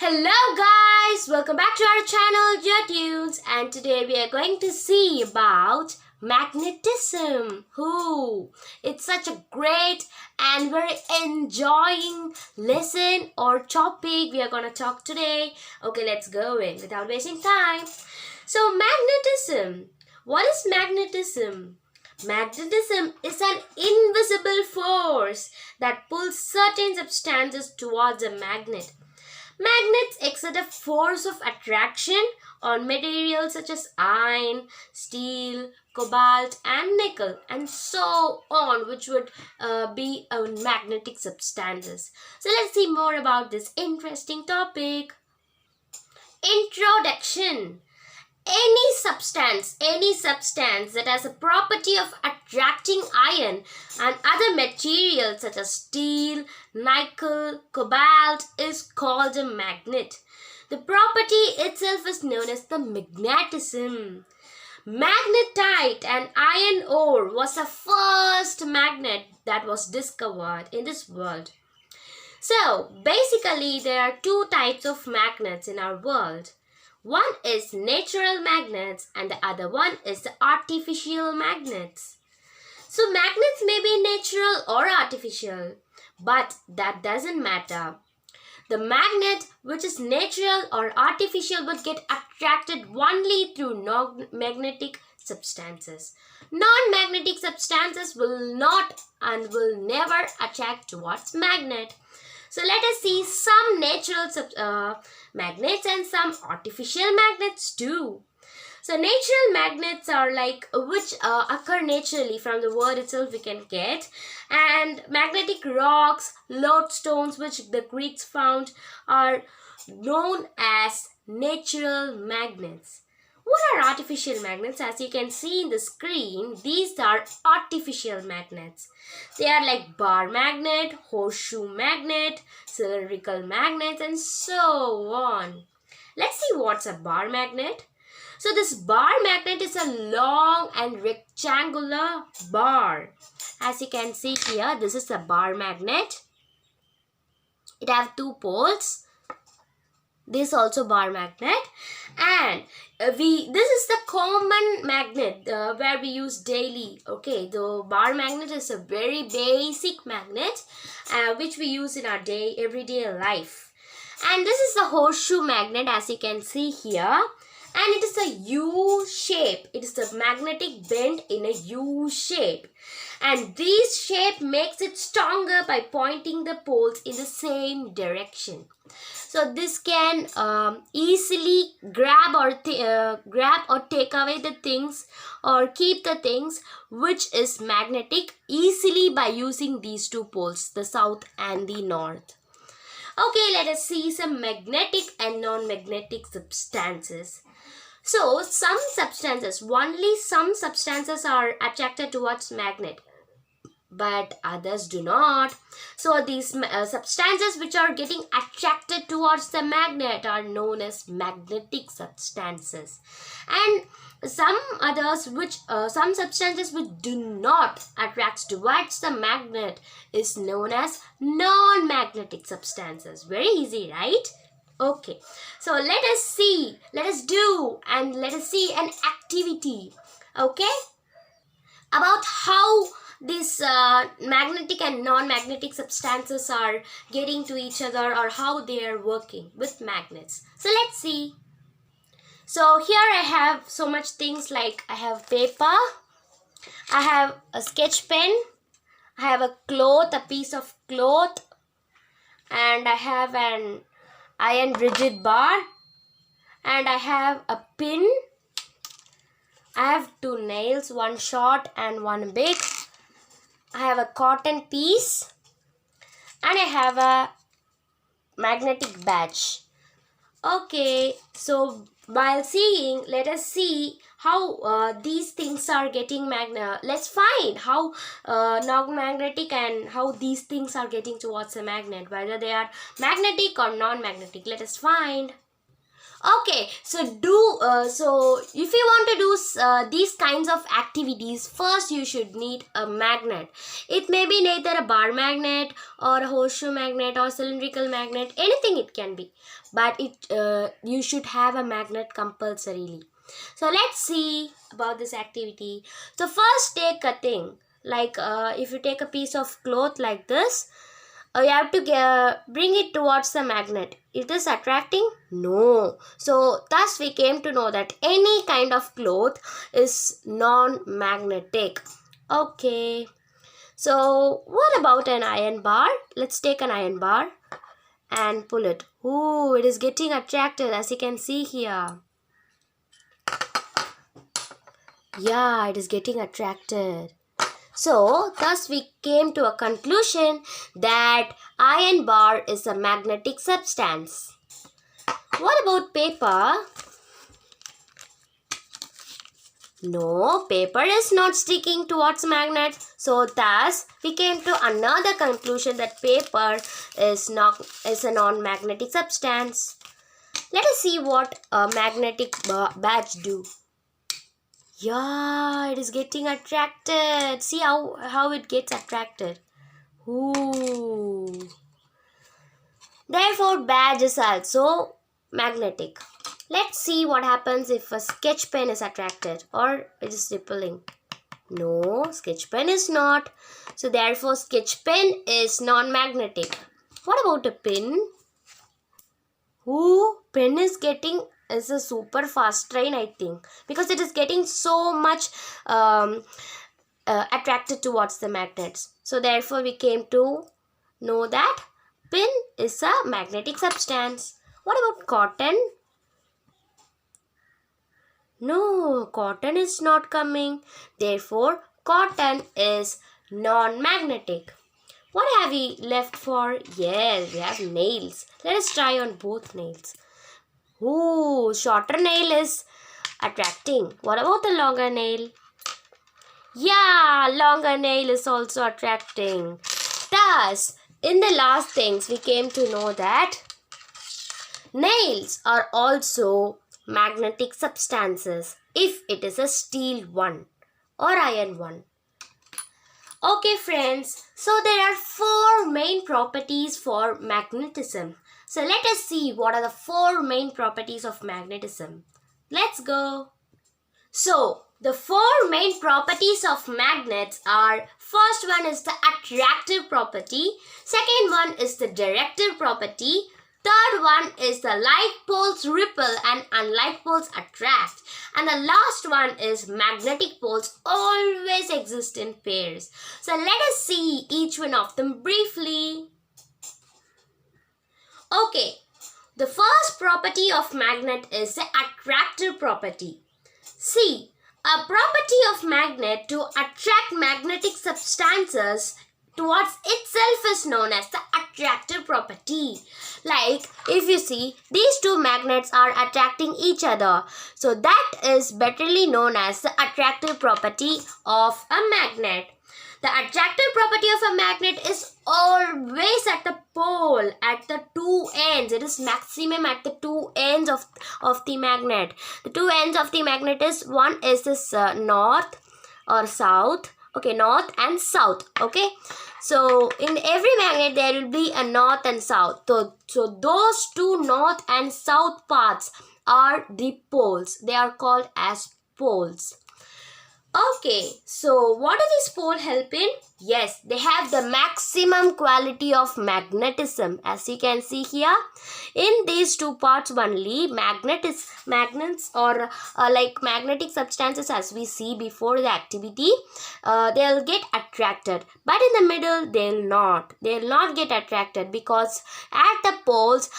Hello guys, welcome back to our channel Tunes, and today we are going to see about magnetism. It's such a great and very enjoying lesson or topic we are going to talk today. Okay, let's go in without wasting time. So magnetism. What is magnetism? Magnetism is an invisible force that pulls certain substances towards a magnet. Magnets exert a force of attraction on materials such as iron, steel, cobalt, and nickel, and so on, which would be magnetic substances. So let's see more about this interesting topic. Introduction. Any substance that has a property of attracting iron and other materials such as steel, nickel, cobalt is called a magnet. The property itself is known as the magnetism. Magnetite and iron ore was the first magnet that was discovered in this world. So basically there are two types of magnets in our world. One is natural magnets and the other one is the artificial magnets. So magnets may be natural or artificial, but that doesn't matter. The magnet which is natural or artificial would get attracted only through non-magnetic substances. Non-magnetic substances will not and will never attract towards magnet. So let us see some natural magnets and some artificial magnets too. So natural magnets are like which occur naturally from the word itself we can get, and magnetic rocks, lodestones which the Greeks found are known as natural magnets. What are artificial magnets? As you can see in the screen, these are artificial magnets. They are like bar magnet, horseshoe magnet, cylindrical magnets, and so on. Let's see what's a bar magnet. So this bar magnet is a long and rectangular bar. As you can see here, this is a bar magnet. It has two poles. This also bar magnet, and this is the common magnet where we use daily. Okay, the bar magnet is a very basic magnet which we use in our everyday life. And this is the horseshoe magnet, as you can see here, and it is a U shape. It is the magnetic bend in a U shape, and this shape makes it stronger by pointing the poles in the same direction. So this can easily grab or take away the things or keep the things which is magnetic easily by using these two poles, the south and the north. Okay, let us see some magnetic and non-magnetic substances. So only some substances are attracted towards magnet, but others do not. So these substances which are getting attracted towards the magnet are known as magnetic substances, and some substances which do not attract towards the magnet is known as non-magnetic substances. Very easy, right? Okay, so let us see an activity, okay, about how these magnetic and non-magnetic substances are getting to each other or how they are working with magnets. So let's see. So here I have so much things, like I have paper, I have a sketch pen, I have a piece of cloth, and I have an iron rigid bar, and I have a pin. I have two nails, one short and one big. I have a cotton piece, and I have a magnetic badge. Okay, so while seeing, let us see how these things are getting let's find how non-magnetic and how these things are getting towards a magnet, whether they are magnetic or non-magnetic. Let us find. Okay, so if you want to do these kinds of activities, first you should need a magnet. It may be neither a bar magnet or a horseshoe magnet or cylindrical magnet, anything it can be, but you should have a magnet compulsorily. So let's see about this activity. So first take a thing like if you take a piece of cloth like this, you have to bring it towards the magnet. Is this attracting? No. So thus we came to know that any kind of cloth is non-magnetic. Okay. So what about an iron bar? Let's take an iron bar and pull it. Ooh, it is getting attracted, as you can see here. Yeah, it is getting attracted. So, thus we came to a conclusion that iron bar is a magnetic substance. What about paper? No, paper is not sticking towards magnet. So, thus we came to another conclusion that paper is a non-magnetic substance. Let us see what a magnetic badge do. Yeah, it is getting attracted. See how it gets attracted. Ooh. Therefore, badge is also magnetic. Let's see what happens if a sketch pen is attracted or it is repelling. No, sketch pen is not. So, therefore, sketch pen is non-magnetic. What about a pen? Ooh, pen is a super fast train, I think, because it is getting so much attracted towards the magnets. So therefore we came to know that pen is a magnetic substance. What about cotton? No, cotton is not coming. Therefore cotton is non-magnetic. What have we left for? Yes, we have nails. Let us try on both nails. Ooh, shorter nail is attracting. What about the longer nail? Yeah, longer nail is also attracting. Thus, in the last things, we came to know that nails are also magnetic substances if it is a steel one or iron one. Okay friends, so there are 4 main properties for magnetism. So let us see what are the 4 main properties of magnetism. Let's go. So the 4 main properties of magnets are, first one is the attractive property, second one is the directive property, third one is the like poles repel and unlike poles attract. And the last one is magnetic poles always exist in pairs. So let us see each one of them briefly. Okay, the first property of magnet is the attractive property. See, a property of magnet to attract magnetic substances towards itself is known as the attractive property. Like if you see, these 2 magnets are attracting each other. So that is betterly known as the attractive property of a magnet. The attractive property of a magnet is always at the pole, at the 2 ends. It is maximum at the 2 ends of the magnet. The 2 ends of the magnet is, one is this north or south. Okay, north and south. Okay, so in every magnet there will be a north and south. So those 2 north and south parts are the poles. They are called as poles. Okay, so what do these poles help in? Yes, they have the maximum quality of magnetism. As you can see here, in these 2 parts only, magnets or like magnetic substances, as we see before the activity, they'll get attracted. But in the middle, they'll not get attracted, because at the poles,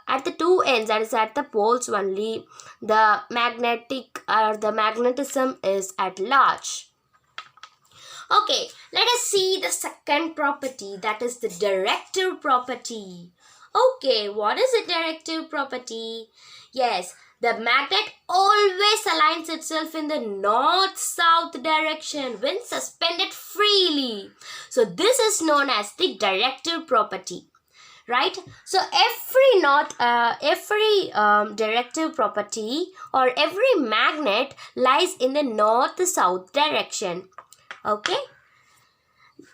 at the 2 ends, that is at the poles only, the magnetism is at large. Okay, let us see the second property, that is the directive property. Okay, what is the directive property? Yes, the magnet always aligns itself in the north-south direction when suspended freely. So this is known as the directive property. right? So every directive property or every magnet lies in the north south direction. Okay,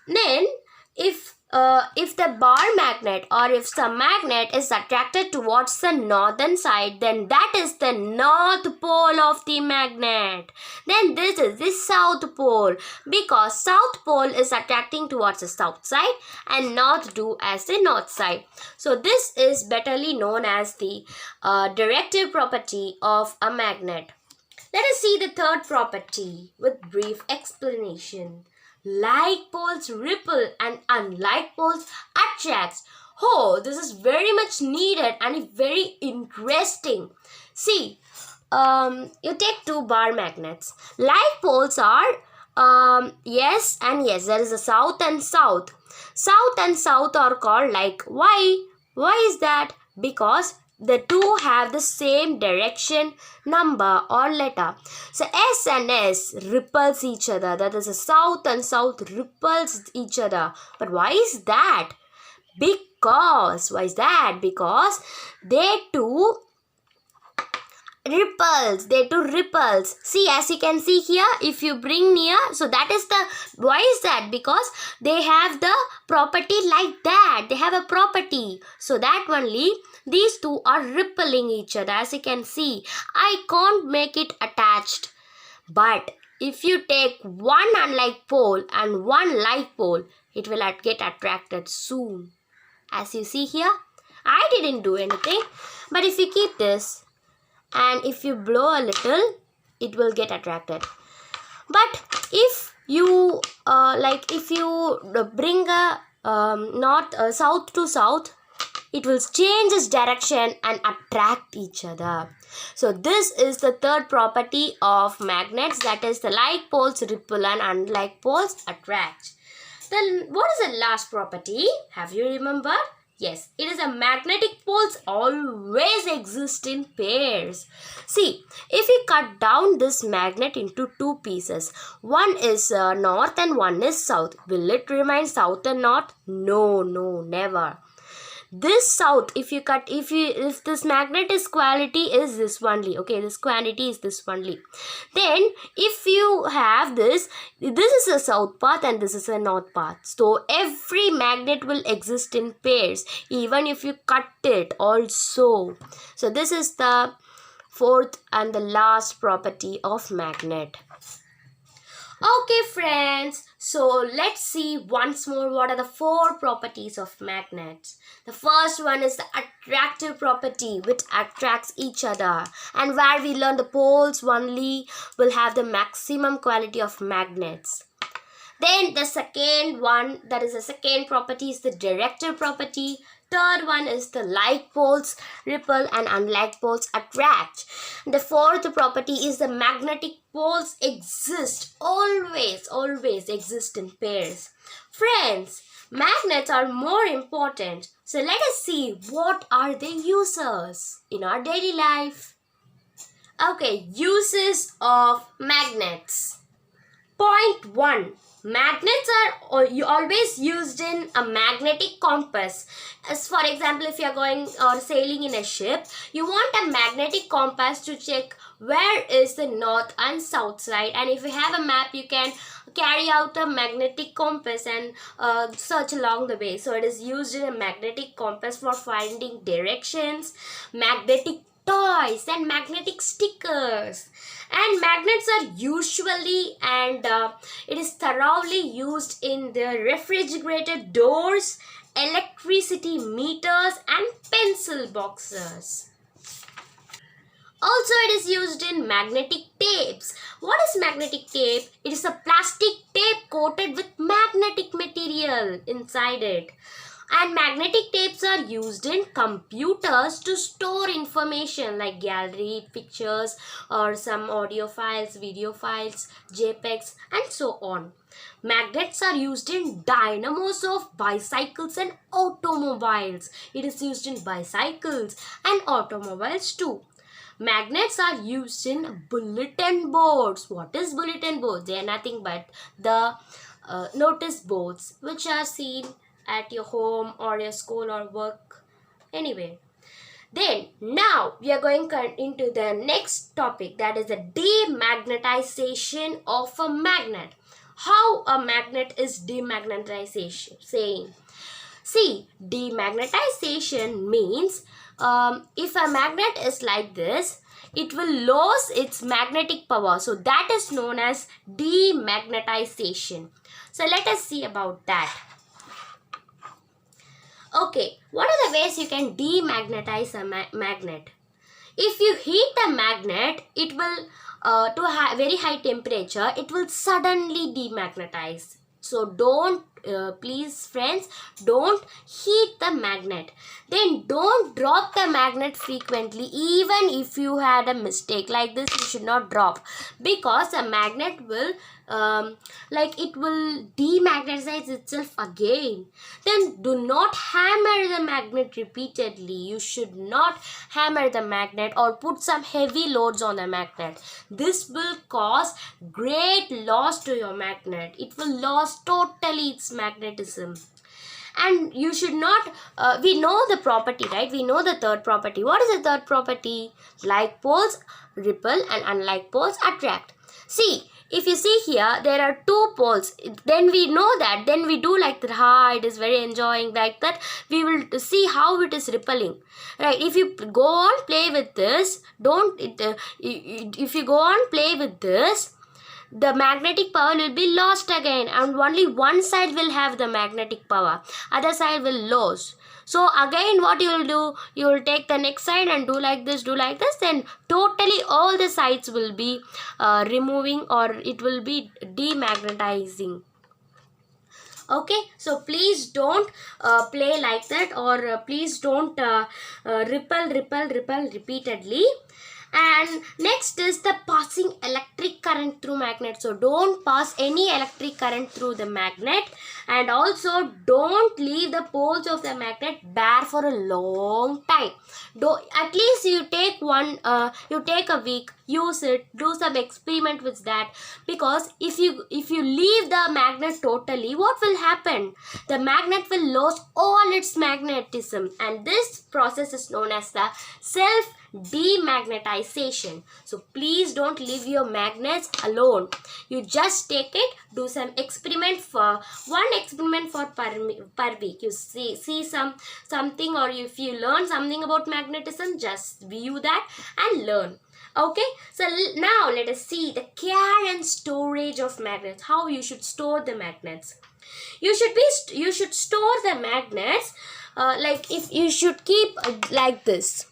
then if the bar magnet or if some magnet is attracted towards the northern side, then that is the north pole of the magnet. Then this is the south pole, because south pole is attracting towards the south side and north do as the north side. So this is betterly known as the directive property of a magnet. Let us see the third property with brief explanation. Like poles repel and unlike poles attracts. Oh, this is very much needed and very interesting. See, you take two bar magnets. Like poles are yes and yes. There is a south and south. South and south are called like. Why? Why is that? Because the two have the same direction, number or letter. So S and S repels each other. That is, a south and south repels each other. But why is that? Because, why is that? Because they two repels. See, as you can see here, if you bring near, so that is the, why is that? Because they have the property like that. They have a property, so that only these two are repelling each other. As you can see, I can't make it attached, but if you take one unlike pole and one like pole, it will get attracted soon. As you see here, I didn't do anything, but if you keep this and if you blow a little, it will get attracted. But if you if you bring a south to south, it will change its direction and attract each other. So this is the third property of magnets, that is the like poles repel and unlike poles attract. Then what is the last property? Have you remembered? Yes, it is a magnetic poles always exist in pairs. See, if we cut down this magnet into two pieces, one is north and one is south, will it remain south and north? No, never. This south, if this magnet is quality is this only, okay, this quantity is this only, then if you have this is a south path and this is a north path, so every magnet will exist in pairs even if you cut it also. So this is the fourth and the last property of magnet. Okay friends, so let's see once more what are the four properties of magnets. The first one is the attractive property, which attracts each other, and where we learn the poles only will have the maximum quality of magnets. Then the second one, that is the second property, is the directive property. Third one is the like poles repel and unlike poles attract. The fourth property is the magnetic poles always exist in pairs. Friends, magnets are more important. So let us see what are the uses in our daily life. Okay, uses of magnets. Point 1. Magnets are always used in a magnetic compass. As for example, if you are going or sailing in a ship, you want a magnetic compass to check where is the north and south side. And if you have a map, you can carry out a magnetic compass and search along the way. So it is used in a magnetic compass for finding directions, magnetic toys and magnetic stickers. And magnets are usually and it is thoroughly used in the refrigerator doors, electricity meters and pencil boxes. Also, it is used in magnetic tapes. What is magnetic tape? It is a plastic tape coated with magnetic material inside it. And magnetic tapes are used in computers to store information like gallery, pictures or some audio files, video files, JPEGs and so on. Magnets are used in dynamos of bicycles and automobiles. It is used in bicycles and automobiles too. Magnets are used in bulletin boards. What is bulletin boards? They are nothing but the notice boards which are seen at your home or your school or work, anywhere. Then now we are going into the next topic, that is the demagnetization of a magnet. How a magnet is demagnetization saying. See, demagnetization means if a magnet is like this, it will lose its magnetic power. So that is known as demagnetization. So let us see about that. Okay, what are the ways you can demagnetize a magnet? If you heat the magnet, it will to a very high temperature, it will suddenly demagnetize. So don't, please friends, don't heat the magnet. Then don't drop the magnet frequently. Even if you had a mistake like this, you should not drop, because a magnet will it will demagnetize itself again. Then do not hammer the magnet repeatedly. You should not hammer the magnet or put some heavy loads on the magnet. This will cause great loss to your magnet. It will lose totally its magnetism. And you should not, we know the property, right? We know the third property. What is the third property? Like poles repel and unlike poles attract. See, if you see here, there are two poles. Then we know that. Then we do like that. It is very enjoying like that. We will see how it is repelling. Right? If you go on play with this, if you go on play with this, the magnetic power will be lost again, and only one side will have the magnetic power. Other side will lose. So again what you will do, you will take the next side and do like this, then totally all the sides will be removing, or it will be demagnetizing. Okay, so please don't play like that, or please don't repel repeatedly. And next is the passing electric current through magnet. So don't pass any electric current through the magnet, and also don't leave the poles of the magnet bare for a long time. At least you take a week, use it, do some experiment with that, because if you leave the magnet totally, what will happen? The magnet will lose all its magnetism, and this process is known as the self demagnetization. So please don't leave your magnets alone. You just take it, do some experiment for per week. You see something, or if you learn something about magnetism, just view that and learn. Okay, so now let us see the care and storage of magnets. How you should store the magnets. You should store the magnets if you should keep like this.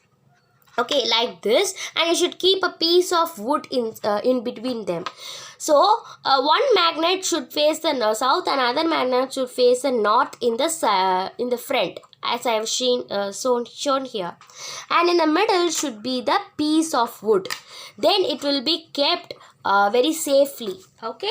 Okay, like this, and you should keep a piece of wood in between them. So one magnet should face the south, and other magnet should face the north in the front, as I have shown here, and in the middle should be the piece of wood. Then it will be kept very safely. Okay.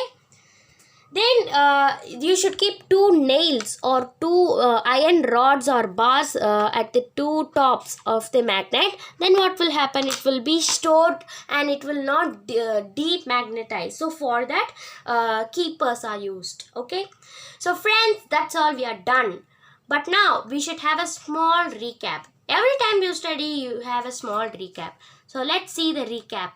Then you should keep two nails or two iron rods or bars at the two tops of the magnet. Then what will happen? It will be stored and it will not demagnetize. So for that, keepers are used. Okay. So friends, that's all, we are done. But now we should have a small recap. Every time you study, you have a small recap. So let's see the recap.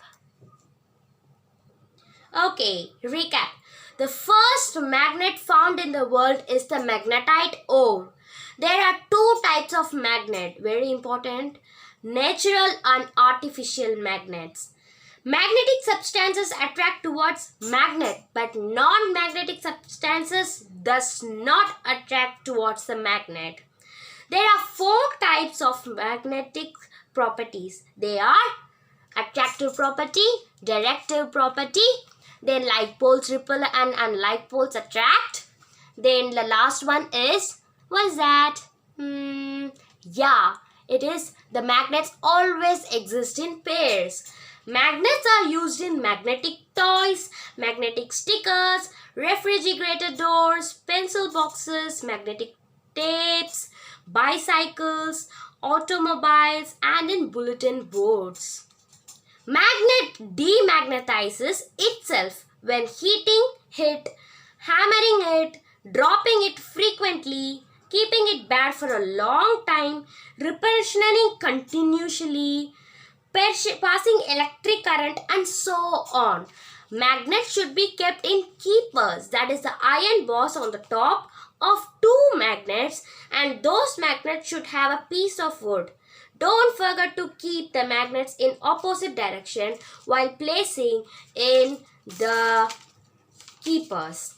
Okay, recap. The first magnet found in the world is the magnetite ore. There are two types of magnet, very important: natural and artificial magnets. Magnetic substances attract towards magnet, but non-magnetic substances does not attract towards the magnet. There are four types of magnetic properties. They are attractive property, directive property, then like poles repel and unlike poles attract. Then the last one is, what is that? Yeah, it is the magnets always exist in pairs. Magnets are used in magnetic toys, magnetic stickers, refrigerator doors, pencil boxes, magnetic tapes, bicycles, automobiles, and in bulletin boards. Magnet demagnetizes itself when heating it, hammering it, dropping it frequently, keeping it bad for a long time, repairing continuously, passing electric current, and so on. Magnets should be kept in keepers, that is the iron bars on the top of two magnets, and those magnets should have a piece of wood. Don't forget to keep the magnets in opposite direction while placing in the keepers.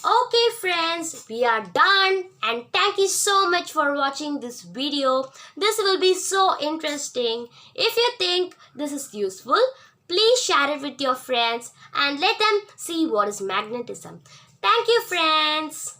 Okay friends, we are done, and thank you so much for watching this video. This will be so interesting. If you think this is useful, please share it with your friends and let them see what is magnetism. Thank you friends.